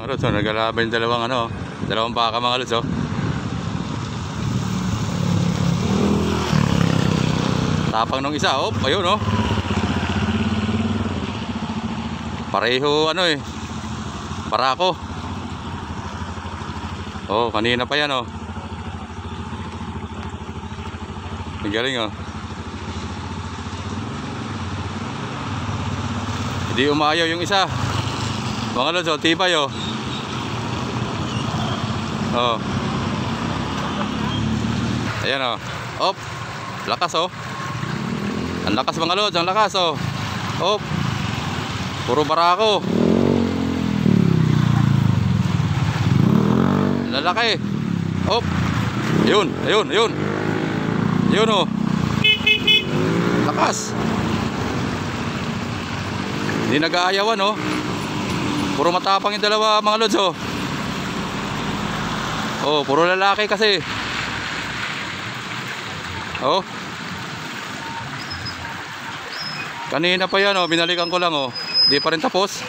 Mga lods, oh, naglalaban yung dalawang baka mga lods, oh. Tapang nung isa, oh, ayun, oh. Pareho, barako. Oh, kanina pa yan, oh. Ang galing, oh. Hindi umayaw yung isa. Mga lods, oh, tibay, oh. Oh. Ayan, oh. Op. Lakas, oh. Ang lakas mga lods, ang lakas, oh. Op. Puro barako. Lalaki. Op. Ayun, ayun, ayun. Ayun, oh. Lakas. Hindi nag-aayawan, oh. Puro matapang yung dalawa mga lods, oh. Oh, puro lalaki kasi. Oh. Kanina pa yan, oh, binalikan ko lang, oh. Di pa rin tapos.